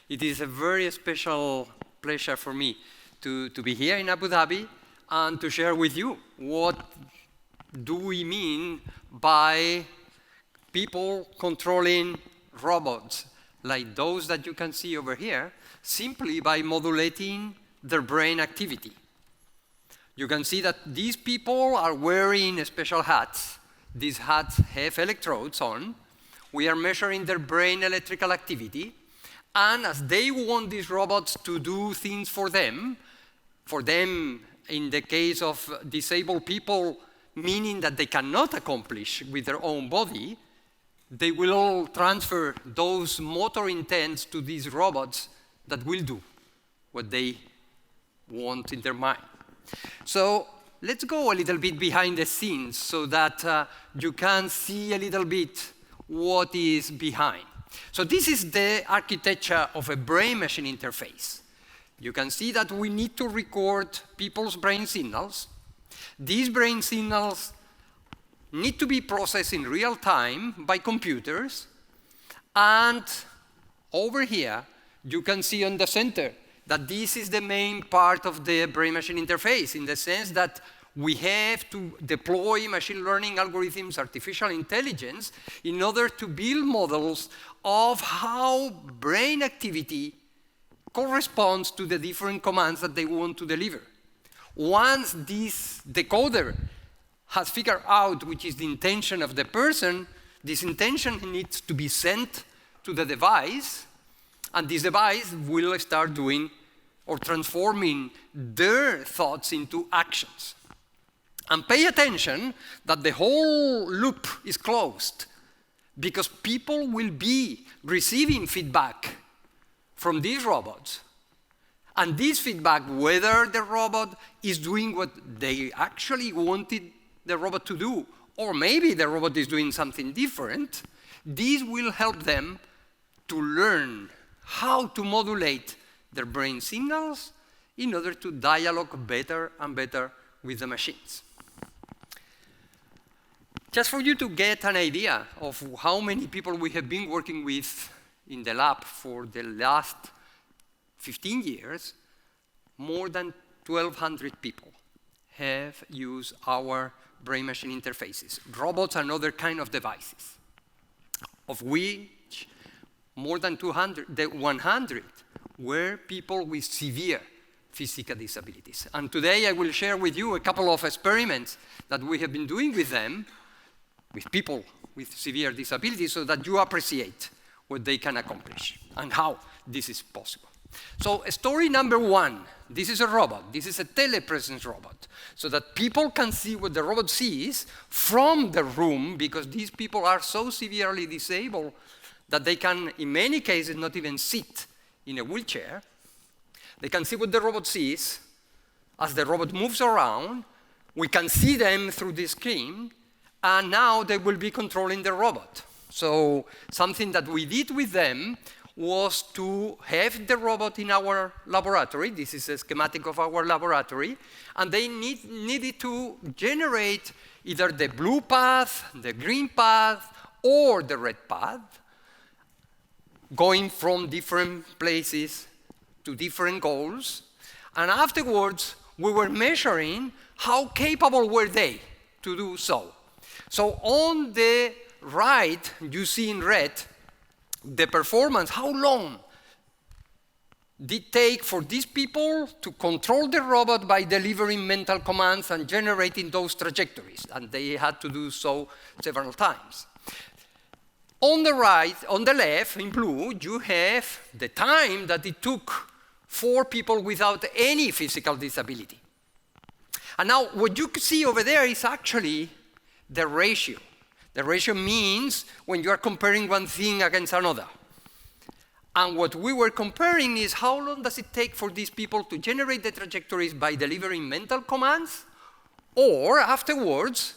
It is a very special pleasure for me to be here in Abu Dhabi and to share with you what do we mean by people controlling robots, like those that you can see over here, simply by modulating their brain activity. You can see that these people are wearing special hats. These hats have electrodes on. We are measuring their brain electrical activity. And as they want these robots to do things for them, in the case of disabled people, meaning that they cannot accomplish with their own body, they will all transfer those motor intents to these robots that will do what they want in their mind. So let's go a little bit behind the scenes so that you can see a little bit what is behind. So this is the architecture of a brain-machine interface. You can see that we need to record people's brain signals. These brain signals need to be processed in real time by computers. And over here, you can see on the center that this is the main part of the brain-machine interface, in the sense that we have to deploy machine learning algorithms, artificial intelligence, in order to build models of how brain activity corresponds to the different commands that they want to deliver. Once this decoder has figured out which is the intention of the person, this intention needs to be sent to the device, and this device will start doing or transforming their thoughts into actions. And pay attention that the whole loop is closed, because people will be receiving feedback from these robots. And this feedback, whether the robot is doing what they actually wanted the robot to do, or maybe the robot is doing something different, this will help them to learn how to modulate their brain signals in order to dialogue better and better with the machines. Just for you to get an idea of how many people we have been working with in the lab for the last 15 years, more than 1,200 people have used our brain-machine interfaces, robots and other kind of devices, of which more than 100 were people with severe physical disabilities. And today I will share with you a couple of experiments that we have been doing with them, with people with severe disabilities, so that you appreciate what they can accomplish and how this is possible. So story number one, this is a robot. This is a telepresence robot, so that people can see what the robot sees from the room, because these people are so severely disabled that they can, in many cases, not even sit in a wheelchair. They can see what the robot sees. As the robot moves around, we can see them through the screen, and now they will be controlling the robot. So something that we did with them was to have the robot in our laboratory. This is a schematic of our laboratory. And they needed to generate either the blue path, the green path, or the red path, going from different places to different goals. And afterwards, we were measuring how capable were they to do so. So on the right, you see in red the performance, how long did it take for these people to control the robot by delivering mental commands and generating those trajectories. And they had to do so several times. On the right, on the left, in blue, you have the time that it took for people without any physical disability. And now what you see over there is actually the ratio. The ratio means when you are comparing one thing against another. And what we were comparing is how long does it take for these people to generate the trajectories by delivering mental commands, or afterwards,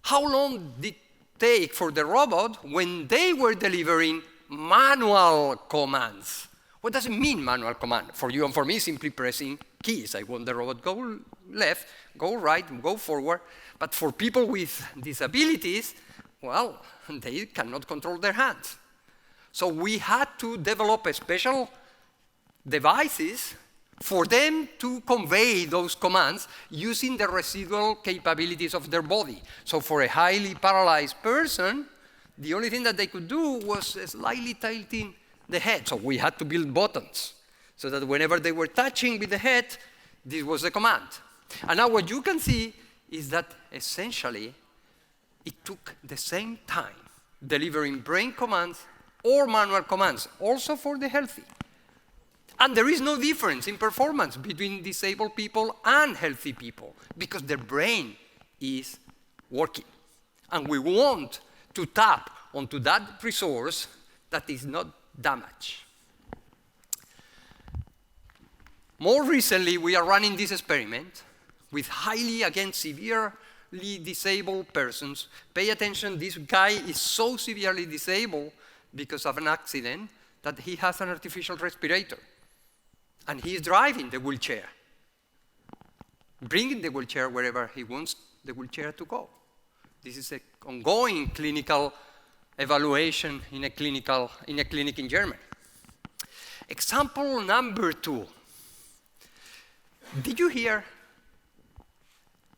how long did it take for the robot when they were delivering manual commands. What does it mean, manual command? For you and for me, simply pressing keys. I want the robot go left, go right, go forward. But for people with disabilities, well, they cannot control their hands. So we had to develop a special devices for them to convey those commands using the residual capabilities of their body. So for a highly paralyzed person, the only thing that they could do was slightly tilting the head. So we had to build buttons so that whenever they were touching with the head, this was the command. And now what you can see is that essentially it took the same time delivering brain commands or manual commands, also for the healthy. And there is no difference in performance between disabled people and healthy people because their brain is working. And we want to tap onto that resource that is not damaged. More recently, we are running this experiment with highly, again, severely disabled persons. Pay attention, this guy is so severely disabled because of an accident that he has an artificial respirator. And he is driving the wheelchair, bringing the wheelchair wherever he wants the wheelchair to go. This is an ongoing clinical evaluation in a clinic in Germany. Example number 2. Did you hear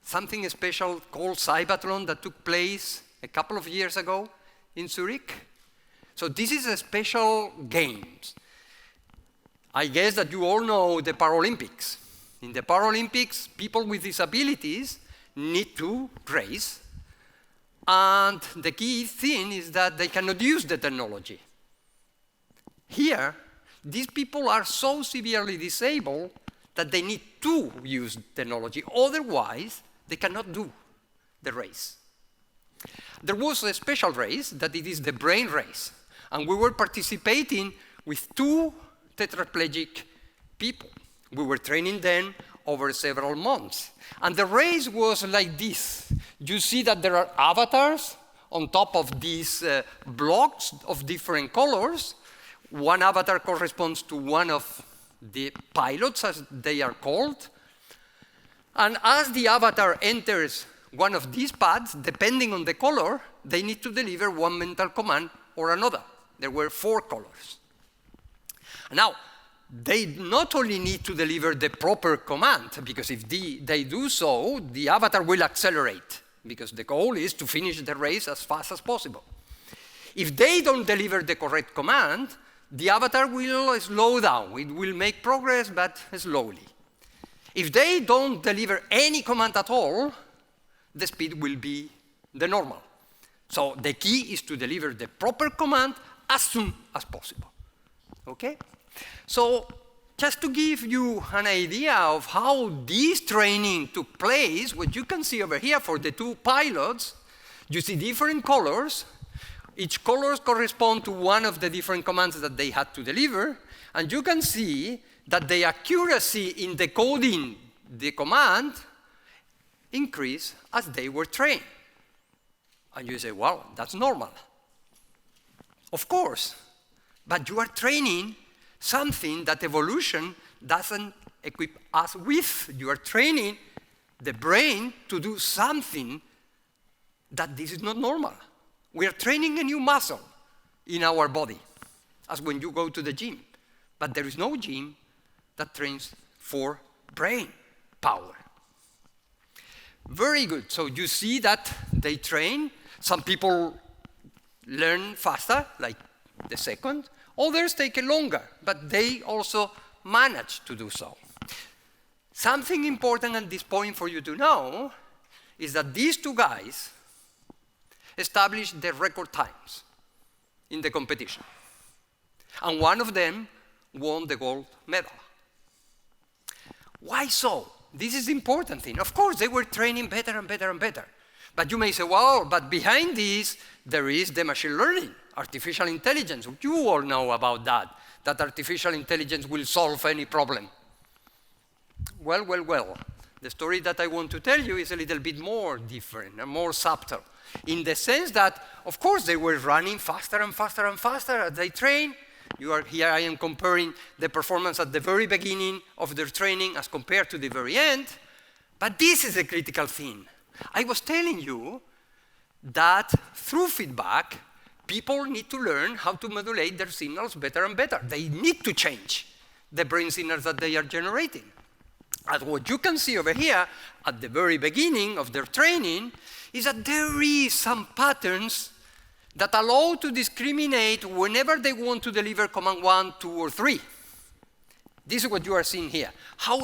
something special called Cybathlon that took place a couple of years ago in Zurich? So this is a special games. I guess that you all know the Paralympics. In the Paralympics, people with disabilities need to race. And the key thing is that they cannot use the technology. Here, these people are so severely disabled that they need to use technology. Otherwise, they cannot do the race. There was a special race that it is the brain race. And we were participating with 2 tetraplegic people. We were training them over several months. And the race was like this. You see that there are avatars on top of these blocks of different colors. One avatar corresponds to one of the pilots, as they are called. And as the avatar enters one of these paths, depending on the color, they need to deliver one mental command or another. There were 4 colors. Now, they not only need to deliver the proper command, because if they do so, the avatar will accelerate, because the goal is to finish the race as fast as possible. If they don't deliver the correct command, the avatar will slow down. It will make progress, but slowly. If they don't deliver any command at all, the speed will be the normal. So the key is to deliver the proper command as soon as possible. Okay? So just to give you an idea of how this training took place, what you can see over here for the 2 pilots, you see different colors. Each color corresponds to one of the different commands that they had to deliver. And you can see that the accuracy in decoding the command increased as they were trained. And you say, well, that's normal. Of course, but you are training something that evolution doesn't equip us with. You are training the brain to do something that this is not normal. We are training a new muscle in our body, as when you go to the gym. But there is no gym that trains for brain power. Very good. So you see that they train. Some people learn faster, like the second. Others take longer, but they also manage to do so. Something important at this point for you to know is that these 2 guys established the record times in the competition. And one of them won the gold medal. Why so? This is the important thing. Of course, they were training better and better and better. But you may say, well, but behind this, there is the machine learning, artificial intelligence. You all know about that artificial intelligence will solve any problem. Well. The story that I want to tell you is a little bit more different and more subtle, in the sense that, of course, they were running faster and faster and faster as they train. Here I am comparing the performance at the very beginning of their training as compared to the very end. But this is a critical thing. I was telling you that through feedback, people need to learn how to modulate their signals better and better. They need to change the brain signals that they are generating. And what you can see over here at the very beginning of their training is that there is some patterns that allow to discriminate whenever they want to deliver command 1, 2, or 3. This is what you are seeing here. How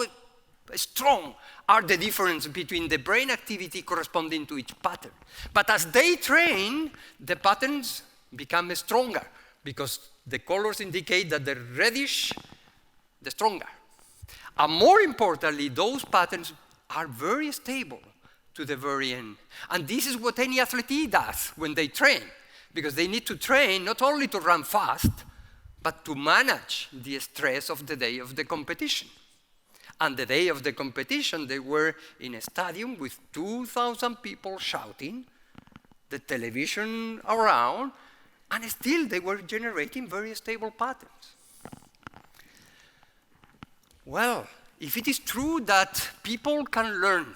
strong are the differences between the brain activity corresponding to each pattern. But as they train, the patterns become stronger because the colors indicate that the reddish, the stronger. And more importantly, those patterns are very stable to the very end. And this is what any athlete does when they train, because they need to train not only to run fast, but to manage the stress of the day of the competition. And the day of the competition, they were in a stadium with 2,000 people shouting, the television around, and still they were generating very stable patterns. Well, if it is true that people can learn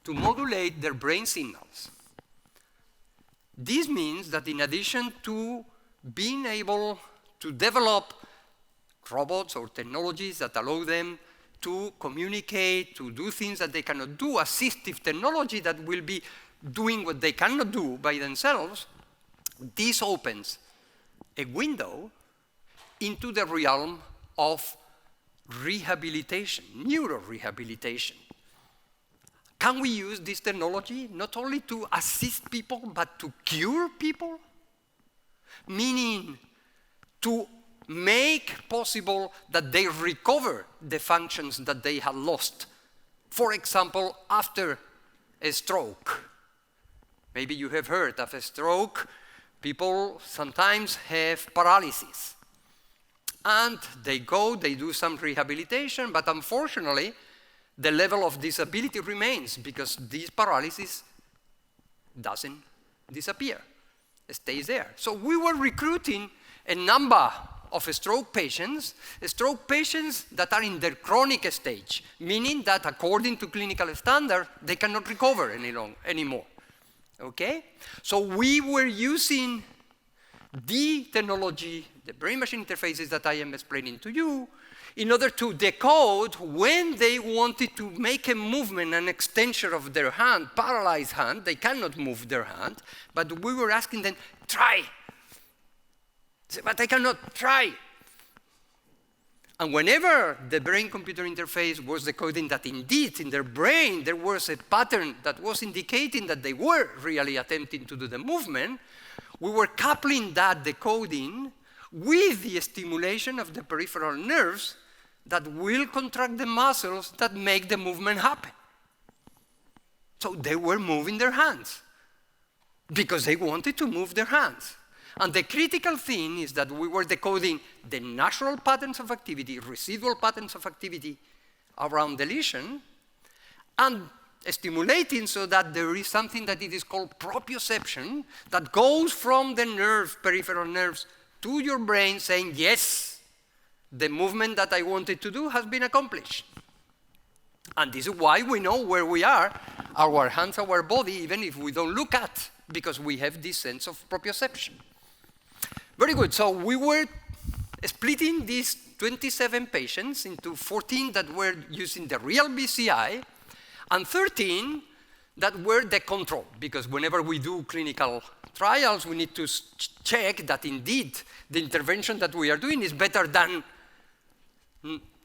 to modulate their brain signals, this means that in addition to being able to develop robots or technologies that allow them to communicate, to do things that they cannot do, assistive technology that will be doing what they cannot do by themselves, this opens a window into the realm of rehabilitation, neuro-rehabilitation. Can we use this technology not only to assist people, but to cure people? Meaning to make possible that they recover the functions that they had lost. For example, after a stroke. Maybe you have heard of a stroke. People sometimes have paralysis. And they go, they do some rehabilitation, but unfortunately, the level of disability remains because this paralysis doesn't disappear. It stays there. So we were recruiting a number of stroke patients that are in their chronic stage, meaning that according to clinical standard, they cannot recover anymore. Okay? So we were using the technology, the brain-machine interfaces that I am explaining to you, in order to decode when they wanted to make a movement, an extension of their hand, paralyzed hand, they cannot move their hand, but we were asking them, try. But I cannot try. And whenever the brain-computer interface was decoding that indeed in their brain there was a pattern that was indicating that they were really attempting to do the movement, we were coupling that decoding with the stimulation of the peripheral nerves that will contract the muscles that make the movement happen. So they were moving their hands because they wanted to move their hands. And the critical thing is that we were decoding the natural patterns of activity, residual patterns of activity around the lesion, and stimulating so that there is something that it is called proprioception that goes from the nerve, peripheral nerves, to your brain saying, yes, the movement that I wanted to do has been accomplished. And this is why we know where we are, our hands, our body, even if we don't look at, because we have this sense of proprioception. Very good, so we were splitting these 27 patients into 14 that were using the real BCI, and 13 that were the control, because whenever we do clinical trials, we need to check that indeed the intervention that we are doing is better than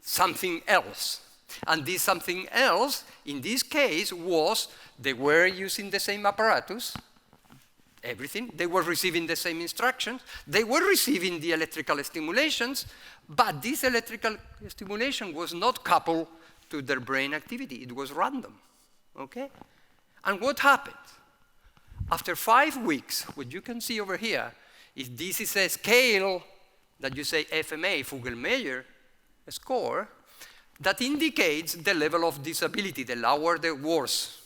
something else. And this something else, in this case, was they were using the same apparatus, everything, they were receiving the same instructions, they were receiving the electrical stimulations, but this electrical stimulation was not coupled to their brain activity, it was random, okay? And what happened? After 5 weeks, what you can see over here is this is a scale that you say FMA, Fugel-Meyer score, that indicates the level of disability, the lower the worse.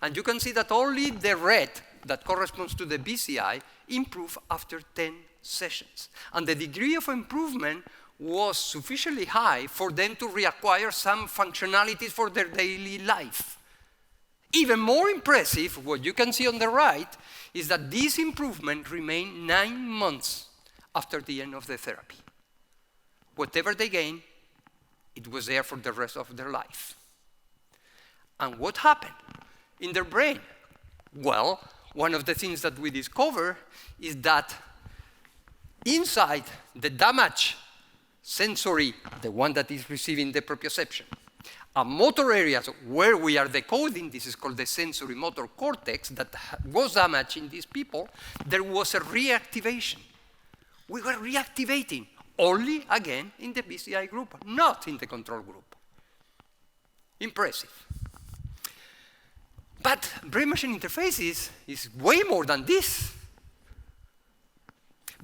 And you can see that only the red that corresponds to the BCI improved after 10 sessions. And the degree of improvement was sufficiently high for them to reacquire some functionalities for their daily life. Even more impressive, what you can see on the right, is that this improvement remained 9 months after the end of the therapy. Whatever they gained, it was there for the rest of their life. And what happened in their brain? Well, one of the things that we discover is that inside the damaged sensory, the one that is receiving the proprioception, and motor areas where we are decoding, this is called the sensory motor cortex, that was damaged in these people, there was a reactivation. We were reactivating only, again, in the BCI group, not in the control group. Impressive. But brain-machine interfaces is way more than this.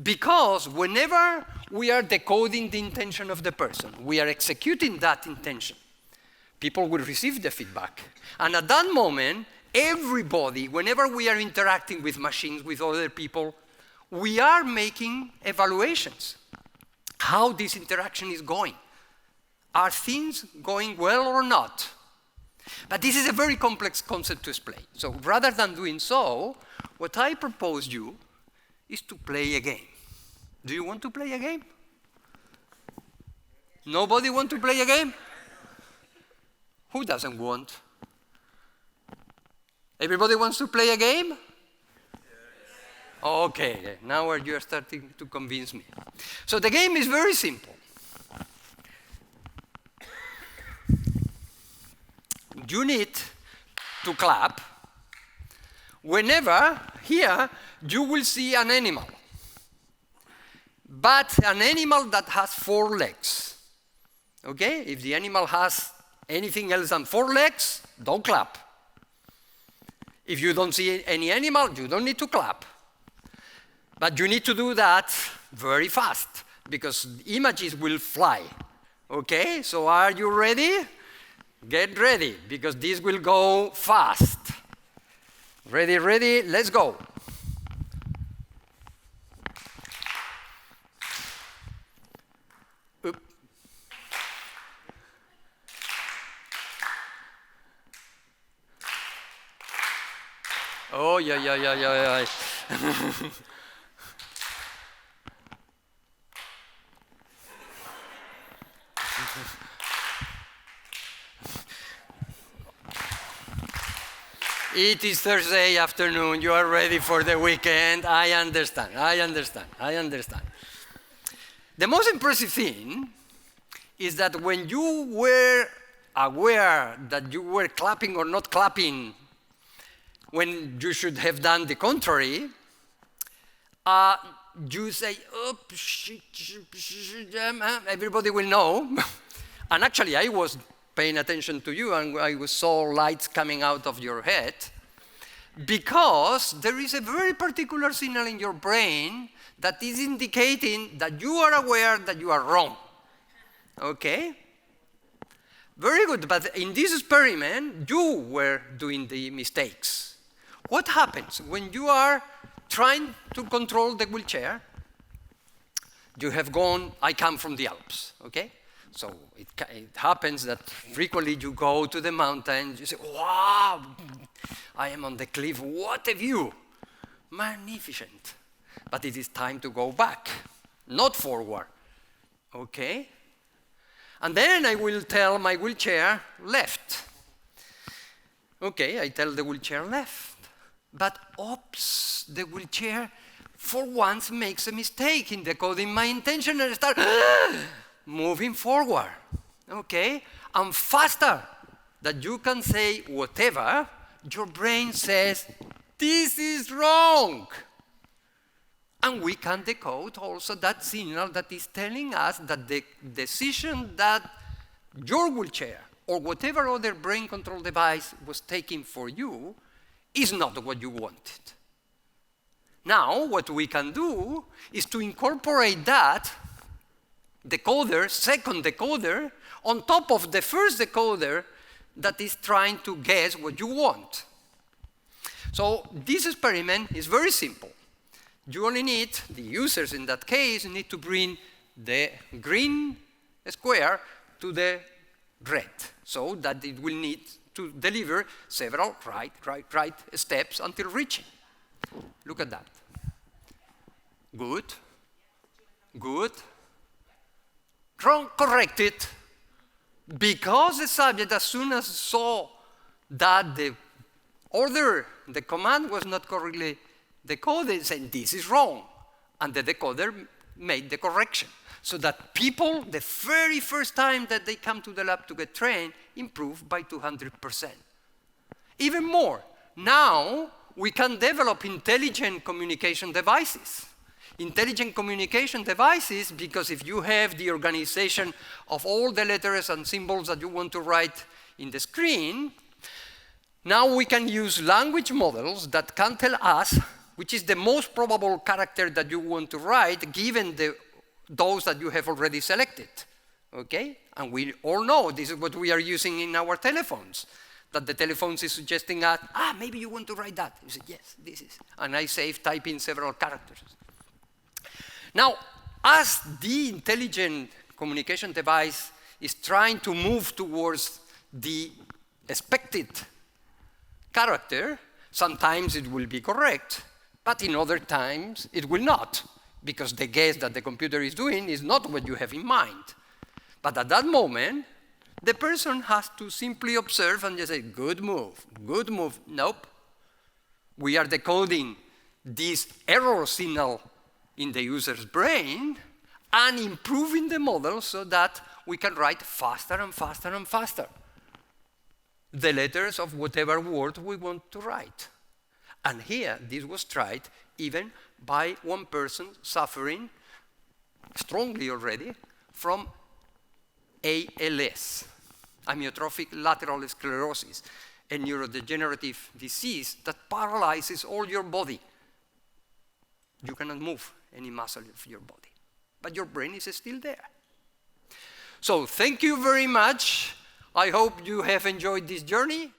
Because whenever we are decoding the intention of the person, we are executing that intention, people will receive the feedback. And at that moment, everybody, whenever we are interacting with machines, with other people, we are making evaluations. How this interaction is going. Are things going well or not? But this is a very complex concept to explain. So rather than doing so, what I propose you is to play a game. Do you want to play a game? Nobody want to play a game? Who doesn't want? Everybody wants to play a game? Okay, now you are starting to convince me. So the game is very simple. You need to clap whenever here you will see an animal, but an animal that has 4 legs. Okay? If the animal has anything else than 4 legs, don't clap. If you don't see any animal, you don't need to clap. But you need to do that very fast because images will fly. Okay? So are you ready? Get ready, because this will go fast. Ready, ready, let's go. Oop. Oh, yeah. It is Thursday afternoon, you are ready for the weekend. I understand. The most impressive thing is that when you were aware that you were clapping or not clapping, when you should have done the contrary, you say, oh, everybody will know. And actually, I was paying attention to you, and I saw lights coming out of your head, because there is a very particular signal in your brain that is indicating that you are aware that you are wrong. Okay? Very good, but in this experiment, you were doing the mistakes. What happens when you are trying to control the wheelchair? You have gone, I come from the Alps, okay? So it happens that frequently you go to the mountains, you say, wow, I am on the cliff, what a view, magnificent. But it is time to go back, not forward, okay? And then I will tell my wheelchair left. Okay, I tell the wheelchair left, but oops, the wheelchair for once makes a mistake in decoding my intention and start moving forward, okay? And faster that you can say whatever, your brain says, this is wrong. And we can decode also that signal that is telling us that the decision that your wheelchair or whatever other brain control device was taking for you is not what you wanted. Now, what we can do is to incorporate that decoder, second decoder, on top of the first decoder that is trying to guess what you want. So this experiment is very simple. You only need, the users in that case, need to bring the green square to the red, so that it will need to deliver several right steps until reaching. Look at that. Good. Good. Wrong, corrected. Because the subject, as soon as saw that the order, the command was not correctly decoded, said, this is wrong. And the decoder made the correction. So that people, the very first time that they come to the lab to get trained, improve by 200%. Even more, now we can develop intelligent communication devices. Intelligent communication devices, because if you have the organization of all the letters and symbols that you want to write in the screen, now we can use language models that can tell us which is the most probable character that you want to write, given those that you have already selected, okay? And we all know this is what we are using in our telephones, that the telephones is suggesting us, maybe you want to write that. You say, yes, this is. And I save, type in several characters. Now, as the intelligent communication device is trying to move towards the expected character, sometimes it will be correct, but in other times it will not, because the guess that the computer is doing is not what you have in mind. But at that moment, the person has to simply observe and just say, good move, good move. Nope. We are decoding this error signal in the user's brain and improving the model so that we can write faster and faster and faster the letters of whatever word we want to write. And here, this was tried even by one person suffering strongly already from ALS, amyotrophic lateral sclerosis, a neurodegenerative disease that paralyzes all your body. You cannot move any muscle of your body, but your brain is still there. So thank you very much. I hope you have enjoyed this journey.